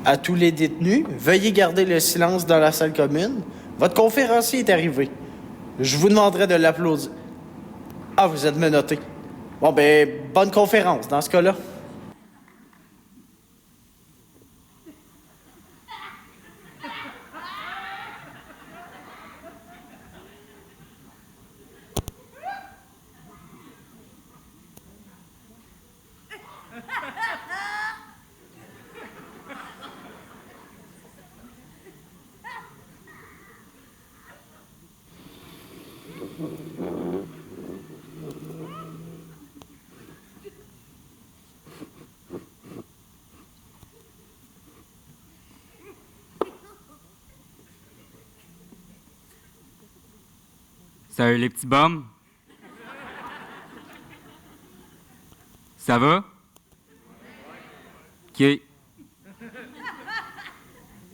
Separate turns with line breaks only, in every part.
À tous les détenus, veuillez garder le silence dans la salle commune. Votre conférencier est arrivé. Je vous demanderai de l'applaudir. Ah, vous êtes menotté. Bon, ben, bonne conférence dans ce cas-là.
Salut les petits bums. Ça va? OK.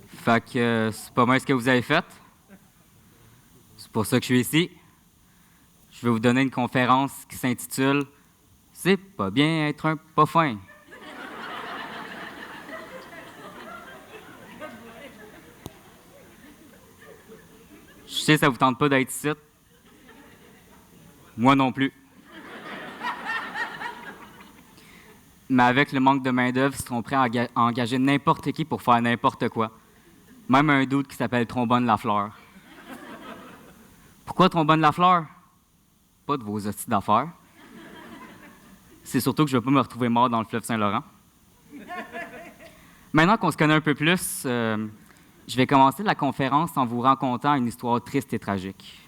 Fait que c'est pas mal ce que vous avez fait. C'est pour ça que je suis ici. Je vais vous donner une conférence qui s'intitule « C'est pas bien être un pas fin ». Je sais, ça vous tente pas d'être ici. Moi non plus. Mais avec le manque de main-d'œuvre, ils seront prêts à engager n'importe qui pour faire n'importe quoi. Même un doute qui s'appelle Trombone Lafleur. Pourquoi Trombone Lafleur? Pas de vos hosties d'affaires. C'est surtout que je ne vais pas me retrouver mort dans le fleuve Saint-Laurent. Maintenant qu'on se connaît un peu plus, je vais commencer la conférence en vous racontant une histoire triste et tragique.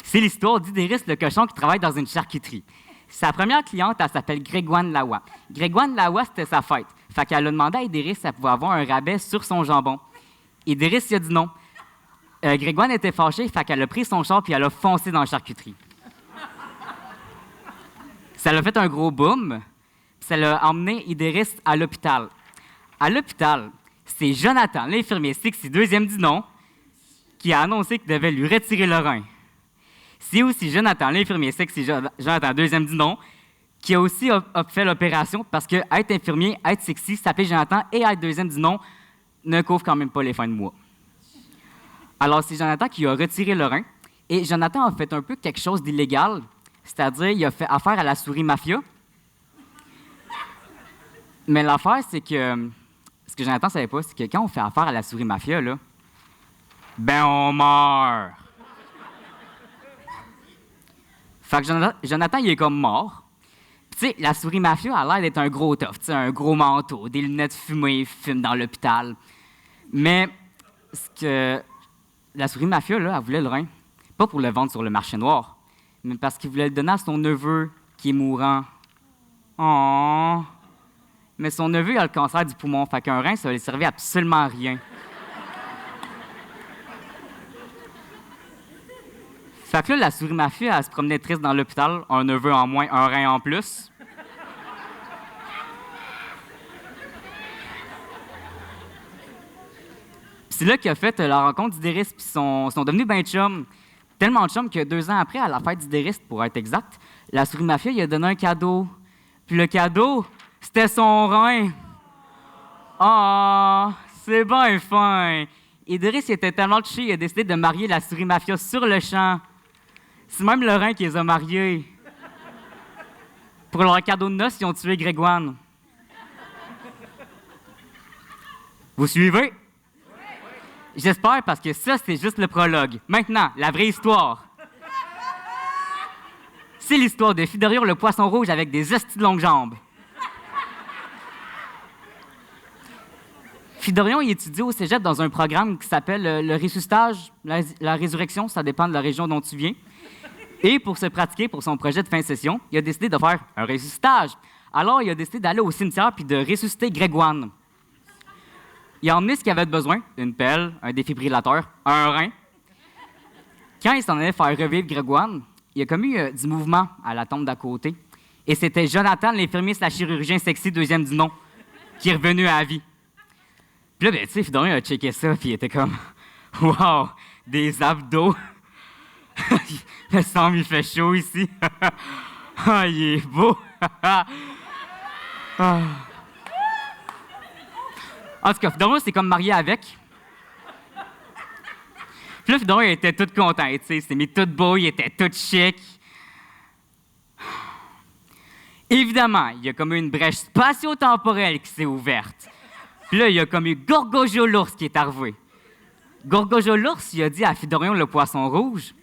C'est l'histoire d'Idéris le cochon qui travaille dans une charcuterie. Sa première cliente, elle s'appelle Grégoine Lawa. Grégoine Lawa, c'était sa fête. Fait qu'elle a demandé à Idéris si elle pouvait avoir un rabais sur son jambon. Idéris, il a dit non. Grégoine était fâchée, fait qu'elle a pris son char puis elle a foncé dans la charcuterie. Ça l'a fait un gros boom, puis ça l'a emmené Idéris à l'hôpital. À l'hôpital, c'est Jonathan, l'infirmier sexy deuxième du nom, qui a annoncé qu'il devait lui retirer le rein. C'est aussi Jonathan, l'infirmier sexy Jonathan, deuxième du nom, qui a aussi fait l'opération parce que être infirmier, être sexy, s'appeler Jonathan et être deuxième du nom ne couvre quand même pas les fins de mois. Alors, c'est Jonathan qui a retiré le rein et Jonathan a fait un peu quelque chose d'illégal, c'est-à-dire il a fait affaire à la souris mafia. Mais l'affaire, c'est que ce que Jonathan ne savait pas, c'est que quand on fait affaire à la souris mafia, là, ben on meurt. Fait que Jonathan, il est comme mort. Tu sais, la souris mafia a l'air d'être un gros tough, tu sais, un gros manteau, des lunettes fumées, il fume dans l'hôpital. Mais ce que la souris mafia, là, elle voulait le rein, pas pour le vendre sur le marché noir, mais parce qu'il voulait le donner à son neveu qui est mourant. Oh! Mais son neveu a le cancer du poumon, fait qu'un rein, ça ne lui servait absolument à rien. Fait que là, la souris mafia, elle se promenait triste dans l'hôpital, un neveu en moins, un rein en plus. C'est là qu'il a fait la rencontre d'Idéris, puis sont devenus ben chum. Tellement chum que 2 ans après, à la fête d'Idéris, pour être exact, la souris mafia, il a donné un cadeau. Puis le cadeau, c'était son rein. Ah, c'est bien fin. Idéris, il était tellement touché, il a décidé de marier la souris mafia sur le champ. C'est même le rein qui les a mariés. Pour leur cadeau de noces, ils ont tué Grégoine. Vous suivez? J'espère, parce que ça, c'est juste le prologue. Maintenant, la vraie histoire. C'est l'histoire de Fidorion le poisson rouge avec des hosties de longues jambes. Fidorion, il étudie au cégep dans un programme qui s'appelle le ressuscitage, la résurrection, ça dépend de la région dont tu viens. Et pour se pratiquer pour son projet de fin de session, il a décidé de faire un ressuscitage. Alors, il a décidé d'aller au cimetière puis de ressusciter Grégoine. Il a emmené ce qu'il avait besoin, une pelle, un défibrillateur, un rein. Quand il s'en allait faire revivre Grégoine, il y a comme eu du mouvement à la tombe d'à côté. Et c'était Jonathan, l'infirmier / chirurgien sexy deuxième du nom, qui est revenu à la vie. Puis là, ben, tu sais, Fidorion a checké ça, puis il était comme « Wow, des abdos! Le sang il fait chaud ici! Ah, il est beau! » En tout cas, Fidorion s'est comme marié avec. Puis là, Fidorion il était tout content, tu sais, il s'est mis tout beau, il était tout chic. Évidemment, il y a comme eu une brèche spatio-temporelle qui s'est ouverte. Puis là, il y a comme eu Gorgojo l'ours qui est arrivé. Gorgojo l'ours, il a dit à Fidorion le poisson rouge,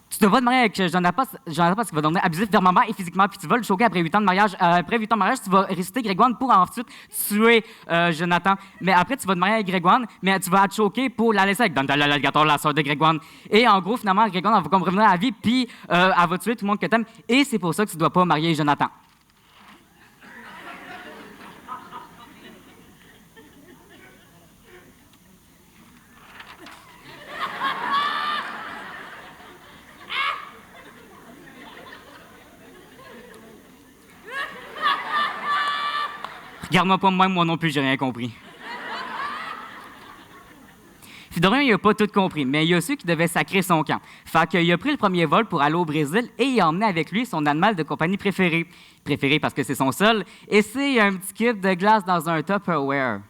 tu te vas te marier avec Jonathan parce qu'il va devenir abusif verbalement et physiquement, puis tu vas le choquer après 8 ans de mariage. Après 8 ans de mariage, tu vas ressusciter Grégoine pour ensuite tuer Jonathan. Mais après, tu vas te marier avec Grégoine, mais tu vas te choquer pour la laisser avec Dante l'alligator, la sœur de Grégoine. Et en gros, finalement, Grégoine va comme revenir à la vie, puis elle va tuer tout le monde que t'aimes. Et c'est pour ça que tu ne dois pas marier Jonathan. Regarde-moi pas de même, moi non plus, j'ai rien compris. Fidorion, il a pas tout compris, mais il y a ceux qui devaient sacrer son camp. Fait qu'il a pris le premier vol pour aller au Brésil et il a emmené avec lui son animal de compagnie préféré. Préféré parce que c'est son seul, et c'est un petit cube de glace dans un Tupperware.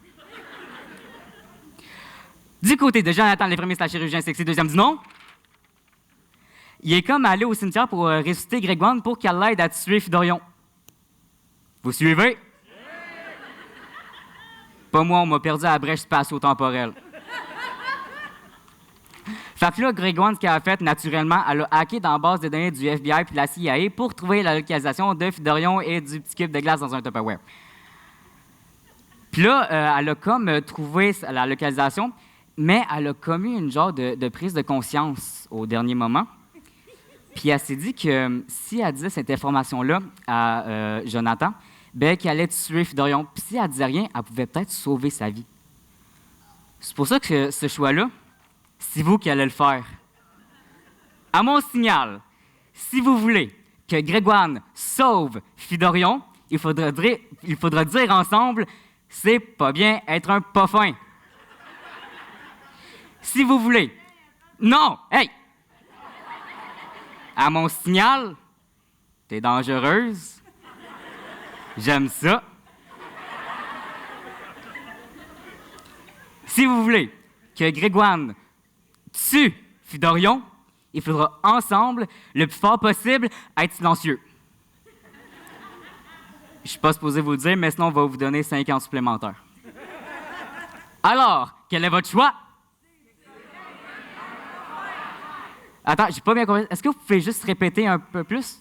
Du côté de Jonathan, le premier chirurgien sexy, deuxième du nom, il est comme allé au cimetière pour ressusciter Grégoine pour qu'elle l'aide à tuer Fidorion. Vous suivez? Pas moi, on m'a perdu à la brèche spatio-temporelle. Fait que là, Grégoine, ce qu'elle a fait, naturellement, elle a hacké dans la base de données du FBI et de la CIA pour trouver la localisation de Fidorion et du petit cube de glace dans un Tupperware. Puis là, elle a comme trouvé la localisation, mais elle a commis une genre de prise de conscience au dernier moment. Puis elle s'est dit que si elle disait cette information-là à Jonathan, ben, qu'elle allait tuer Fidorion. Puis si elle disait rien, elle pouvait peut-être sauver sa vie. C'est pour ça que ce choix-là, c'est vous qui allez le faire. À mon signal, si vous voulez que Grégoine sauve Fidorion, il faudra dire ensemble, c'est pas bien être un pas fin. Si vous voulez, non, hey! À mon signal, t'es dangereuse. J'aime ça. Si vous voulez que Grégoine tue Fidorion, il faudra ensemble, le plus fort possible, être silencieux. Je ne suis pas supposé vous le dire, mais sinon on va vous donner 5 ans supplémentaires. Alors, quel est votre choix? Attends, j'ai pas bien compris. Est-ce que vous pouvez juste répéter un peu plus?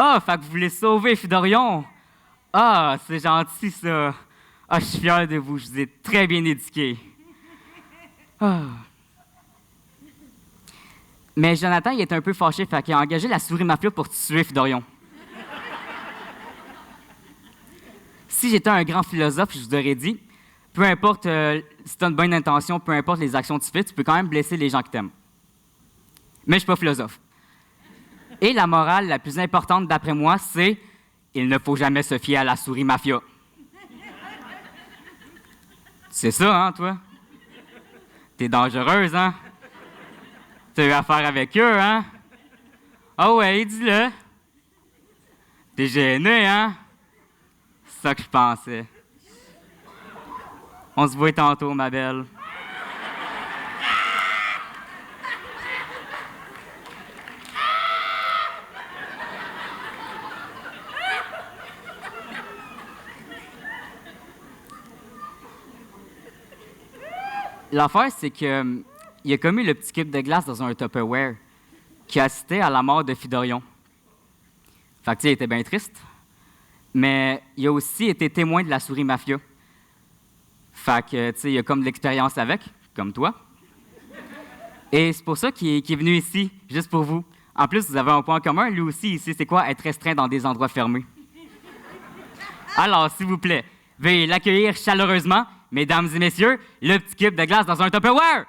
Ah, fait que vous voulez sauver Fidorion? Ah, c'est gentil, ça. Ah, je suis fier de vous. Je vous ai très bien éduqué. Ah. Mais Jonathan, il est un peu fâché, fait qu'il a engagé la souris mafia pour tuer Fidorion. Si j'étais un grand philosophe, je vous aurais dit, peu importe si tu as une bonne intention, peu importe les actions que tu fais, tu peux quand même blesser les gens qui t'aiment. Mais je ne suis pas philosophe. Et la morale la plus importante, d'après moi, c'est « Il ne faut jamais se fier à la souris mafia ». C'est ça, hein, toi? T'es dangereuse, hein? T'as eu affaire avec eux, hein? Ah ouais, dis-le. T'es gêné, hein? C'est ça que je pensais. On se voit tantôt, ma belle. L'affaire, c'est que il a commis le petit cube de glace dans un Tupperware qui a assisté à la mort de Fidorion. Fait que, tu sais, il était bien triste. Mais il a aussi été témoin de la souris mafia. Fait que, tu sais, il a comme de l'expérience avec, comme toi. Et c'est pour ça qu'il est venu ici, juste pour vous. En plus, vous avez un point commun. Lui aussi, ici, c'est quoi? Être restreint dans des endroits fermés. Alors, s'il vous plaît, veuillez l'accueillir chaleureusement, mesdames et messieurs, le petit cube de glace dans un Tupperware!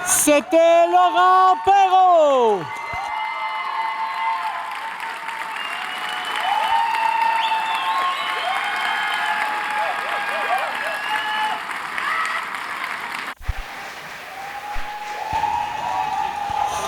C'était Laurent Perrault!